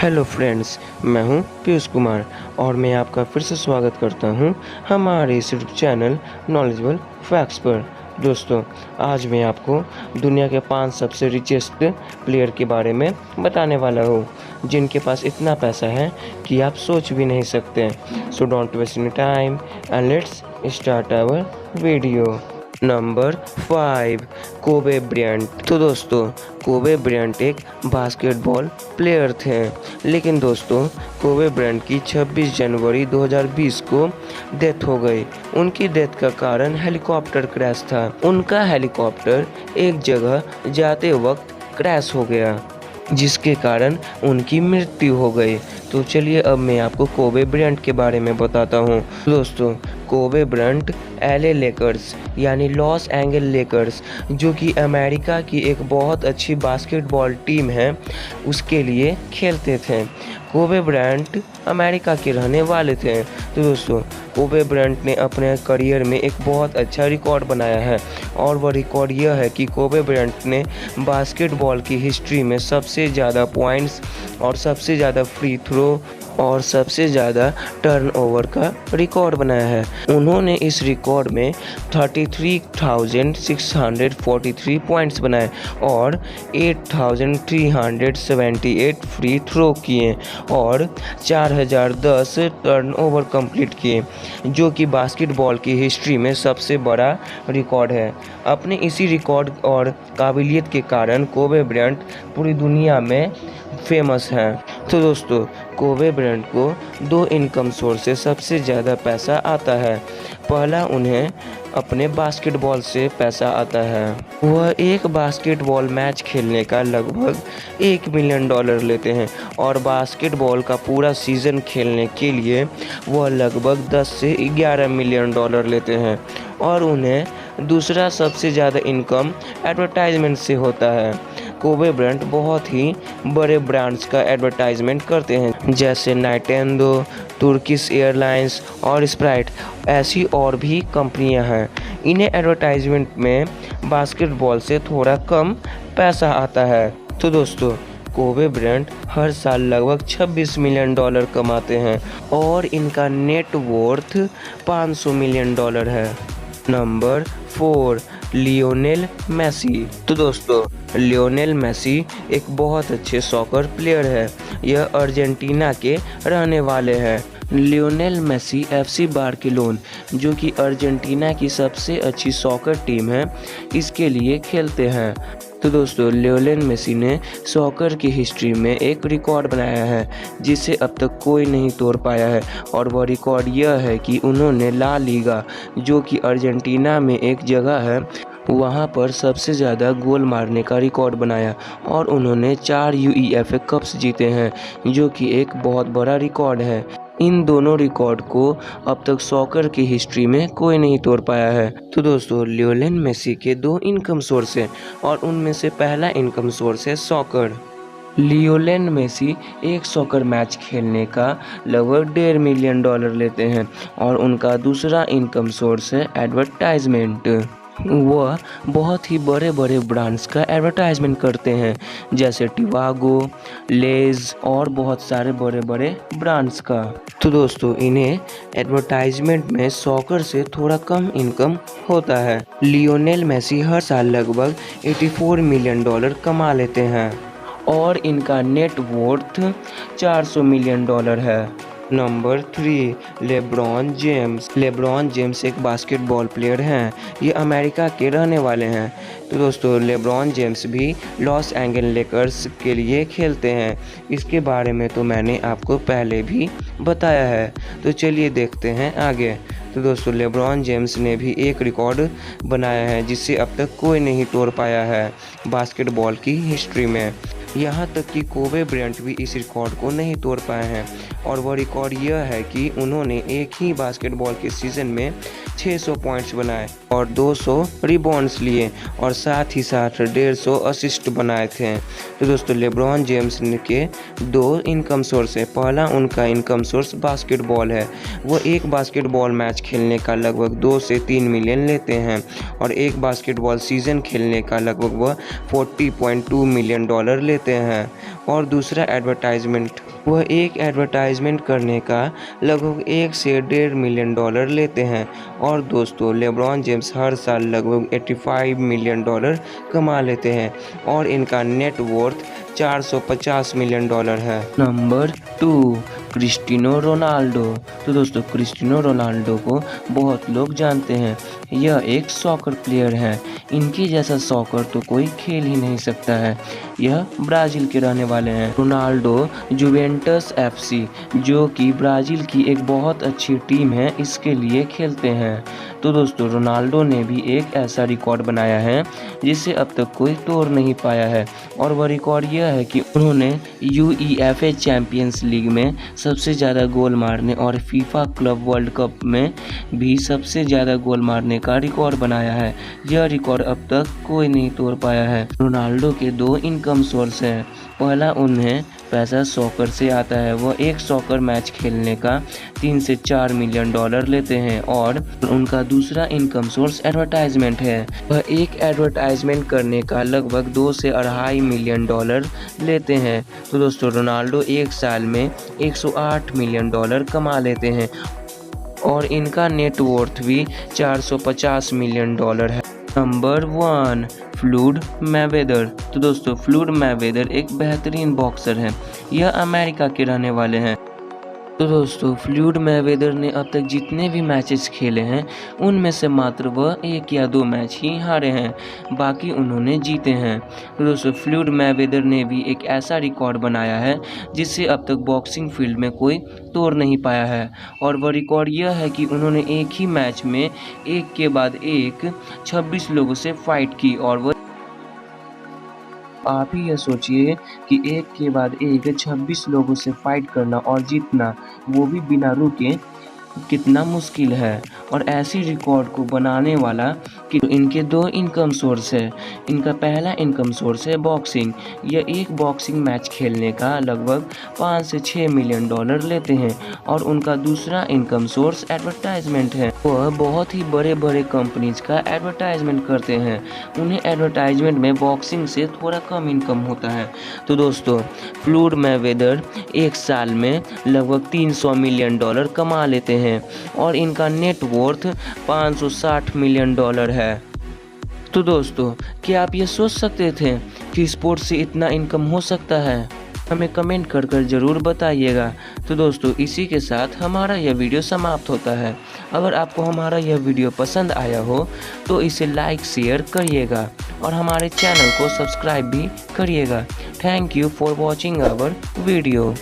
Hello friends, मैं हूं पीयूष कुमार और मैं आपका फिर से स्वागत करता हूं हमारे इस यूट्यूब चैनल नॉलेजेबल फैक्ट्स पर। दोस्तों, आज मैं आपको दुनिया के 5 सबसे रिचेस्ट प्लेयर के बारे में बताने वाला हूं, जिनके पास इतना पैसा है कि आप सोच भी नहीं सकते। So don't waste any time and let's start our video. Number 5, Kobe Bryant. तो दोस्तों, कोबे ब्रायंट एक बास्केटबॉल प्लेयर थे, लेकिन दोस्तों कोबे ब्रायंट की 26 जनवरी 2020 को डेथ हो गई। उनकी डेथ का कारण हेलीकॉप्टर क्रैश था। उनका हेलीकॉप्टर एक जगह जाते वक्त क्रैश हो गया, जिसके कारण उनकी मृत्यु हो गई। तो चलिए अब मैं आपको कोबे ब्रायंट के बारे में बताता हूँ। दोस्तों, कोबे ब्रायंट एलए लेकर्स यानी लॉस एंजल्स लेकर्स, जो कि अमेरिका की एक बहुत अच्छी बास्केटबॉल टीम है, उसके लिए खेलते थे। कोबे ब्रायंट अमेरिका के रहने वाले थे। तो दोस्तों, कोबे ब्रायंट ने अपने करियर में एक बहुत अच्छा रिकॉर्ड बनाया है, और वह रिकॉर्ड यह है कि कोबे ब्रायंट ने बास्केटबॉल की हिस्ट्री में सबसे ज़्यादा पॉइंट्स और सबसे ज़्यादा फ्री थ्रो और सबसे ज़्यादा टर्नओवर का रिकॉर्ड बनाया है। उन्होंने इस रिकॉर्ड में 33,643 पॉइंट्स बनाए और 8,378 फ्री थ्रो किए और 4,010 टर्नओवर कंप्लीट किए, जो कि बास्केटबॉल की हिस्ट्री में सबसे बड़ा रिकॉर्ड है। अपने इसी रिकॉर्ड और काबिलियत के कारण कोबे ब्रायंट पूरी दुनिया में फेमस हैं। तो दोस्तों, कोबे ब्रायंट को 2 इनकम सोर्स से सबसे ज़्यादा पैसा आता है। पहला, उन्हें अपने बास्केटबॉल से पैसा आता है। वह एक बास्केटबॉल मैच खेलने का लगभग $1 मिलियन लेते हैं, और बास्केटबॉल का पूरा सीज़न खेलने के लिए वह लगभग 10 से 11 मिलियन लेते हैं। और उन्हें दूसरा सबसे ज़्यादा इनकम एडवर्टाइजमेंट से होता है। कोबे ब्रायंट बहुत ही बड़े ब्रांड्स का एडवर्टाइजमेंट करते हैं, जैसे नाइटेंडो, तुर्किश एयरलाइंस और स्प्राइट। ऐसी और भी कंपनियां हैं। इन्हें एडवर्टाइजमेंट में बास्केटबॉल से थोड़ा कम पैसा आता है। तो दोस्तों, कोबे ब्रायंट हर साल लगभग $26 मिलियन कमाते हैं, और इनका नेट वर्थ $500 मिलियन है। Number 4, Lionel Messi. तो दोस्तों, लियोनेल मेसी एक बहुत अच्छे सॉकर प्लेयर है। यह अर्जेंटीना के रहने वाले हैं। लियोनेल मेसी FC बार्सिलोना, जो कि अर्जेंटीना की सबसे अच्छी सॉकर टीम है, इसके लिए खेलते हैं। तो दोस्तों, लियोनेल मेसी ने सॉकर की हिस्ट्री में एक रिकॉर्ड बनाया है, जिसे अब तक कोई नहीं तोड़ पाया है, और वह रिकॉर्ड यह है कि उन्होंने ला लीगा, जो कि अर्जेंटीना में एक जगह है, वहां पर सबसे ज़्यादा गोल मारने का रिकॉर्ड बनाया, और उन्होंने 4 UEFA कप्स जीते हैं, जो कि एक बहुत बड़ा रिकॉर्ड है। इन दोनों रिकॉर्ड को अब तक सॉकर की हिस्ट्री में कोई नहीं तोड़ पाया है। तो दोस्तों, लियोनेल मेसी के 2 इनकम सोर्स हैं, और उनमें से पहला इनकम सोर्स है सॉकर। लियोनेल मेसी एक सॉकर मैच खेलने का लगभग $1.5 मिलियन लेते हैं, और उनका दूसरा इनकम सोर्स है एडवर्टाइजमेंट। वह बहुत ही बड़े बड़े ब्रांड्स का एडवर्टाइजमेंट करते हैं, जैसे टिवागो, लेज और बहुत सारे बड़े बड़े ब्रांड्स का। तो दोस्तों, इन्हें एडवर्टाइजमेंट में सॉकर से थोड़ा कम इनकम होता है। लियोनेल मेसी हर साल लगभग $84 मिलियन कमा लेते हैं, और इनका नेट वर्थ $400 मिलियन है। Number 3, LeBron James. LeBron James एक बास्केटबॉल प्लेयर हैं। ये अमेरिका के रहने वाले हैं। तो दोस्तों, लेब्रॉन जेम्स भी लॉस एंजल्स लेकर्स के लिए खेलते हैं। इसके बारे में तो मैंने आपको पहले भी बताया है। तो चलिए देखते हैं आगे। तो दोस्तों, लेब्रॉन जेम्स ने भी एक रिकॉर्ड बनाया है, जिसे अब तक कोई नहीं तोड़ पाया है बास्केटबॉल की हिस्ट्री में। यहाँ तक कि कोबे ब्रायंट भी इस रिकॉर्ड को नहीं तोड़ पाए हैं, और वह रिकॉर्ड यह है कि उन्होंने एक ही बास्केटबॉल के सीज़न में 600 पॉइंट्स बनाए और 200 रिबाउंड्स लिए, और साथ ही साथ 150 असिस्ट बनाए थे। तो दोस्तों, लेब्रॉन जेम्स के 2 इनकम सोर्स है। पहला, उनका इनकम सोर्स बास्केटबॉल है। वो एक बास्केटबॉल मैच खेलने का लगभग 2 से 3 मिलियन लेते हैं, और एक बास्केटबॉल सीज़न खेलने का लगभग वह $40.2 मिलियन लेते हैं। और दूसरा एडवर्टाइजमेंट वह एक एडवर्टाइजमेंट करने का लगभग 1 से $1.5 मिलियन लेते हैं। और दोस्तों, लेब्रॉन जेम्स हर साल लगभग $85 मिलियन कमा लेते हैं और इनका नेट वर्थ $450 मिलियन है। Number 2, Cristiano Ronaldo. तो दोस्तों, क्रिस्टियानो रोनाल्डो को बहुत लोग जानते हैं। यह एक सॉकर प्लेयर है। इनके जैसा सॉकर तो कोई खेल ही नहीं सकता है। यह ब्राज़ील के रहने वाले हैं। रोनाल्डो जुवेंटस एफसी, जो कि ब्राज़ील की एक बहुत अच्छी टीम है, इसके लिए खेलते हैं। तो दोस्तों, रोनाल्डो ने भी एक ऐसा रिकॉर्ड बनाया है जिसे अब तक कोई तोड़ नहीं पाया है। और वह रिकॉर्ड यह है कि उन्होंने UEFA चैंपियंस लीग में सबसे ज़्यादा गोल मारने और फीफा क्लब वर्ल्ड कप में भी सबसे ज़्यादा गोल मारने का रिकॉर्ड बनाया है। यह रिकॉर्ड अब तक कोई नहीं तोड़ पाया है। रोनाल्डो के 2 इनकम सोर्स हैं। पहला, उन्हें पैसा सॉकर से आता है। वह एक सॉकर मैच खेलने का $3 से $4 मिलियन लेते हैं। और उनका दूसरा इनकम सोर्स एडवर्टाइजमेंट है। वह एक एडवर्टाइजमेंट करने का लगभग $2 से $2.5 मिलियन लेते हैं। तो दोस्तों, रोनाल्डो एक साल में $108 मिलियन कमा लेते हैं और इनका नेट वर्थ भी $450 मिलियन है। Number 1, Floyd Mayweather. तो दोस्तों, फ्लूड मैवेदर एक बेहतरीन बॉक्सर है। यह अमेरिका के रहने वाले हैं। तो दोस्तों, फ्लूड मैवेदर ने अब तक जितने भी मैचेस खेले हैं उनमें से मात्र वह 1 या 2 मैच ही हारे हैं, बाकी उन्होंने जीते हैं। तो दोस्तों, फ्लूड मैवेदर ने भी एक ऐसा रिकॉर्ड बनाया है जिससे अब तक बॉक्सिंग फील्ड में कोई तोड़ नहीं पाया है। और वह रिकॉर्ड यह है कि उन्होंने एक ही मैच में एक के बाद एक 26 लोगों से फाइट की। और वह आप ही यह सोचिए कि एक के बाद एक 26 लोगों से फाइट करना और जीतना, वो भी बिना रुके, कितना मुश्किल है। और ऐसी रिकॉर्ड को बनाने वाला कि इनके 2 इनकम सोर्स है। इनका पहला इनकम सोर्स है बॉक्सिंग। यह एक बॉक्सिंग मैच खेलने का लगभग $5 से $6 मिलियन लेते हैं। और उनका दूसरा इनकम सोर्स एडवर्टाइजमेंट है। वह बहुत ही बड़े बड़े कंपनीज का एडवर्टाइजमेंट करते हैं। उन्हें एडवर्टाइजमेंट में बॉक्सिंग से थोड़ा कम इनकम होता है। तो दोस्तों, फ्लूड मैवेदर एक साल में लगभग $300 मिलियन कमा लेते हैं और इनका नेट वर्थ $560 मिलियन है। तो दोस्तों, क्या आप ये सोच सकते थे कि स्पोर्ट्स से इतना इनकम हो सकता है? हमें कमेंट कर ज़रूर बताइएगा। तो दोस्तों, इसी के साथ हमारा यह वीडियो समाप्त होता है। अगर आपको हमारा यह वीडियो पसंद आया हो तो इसे लाइक शेयर करिएगा और हमारे चैनल को सब्सक्राइब भी करिएगा। Thank you for watching our video.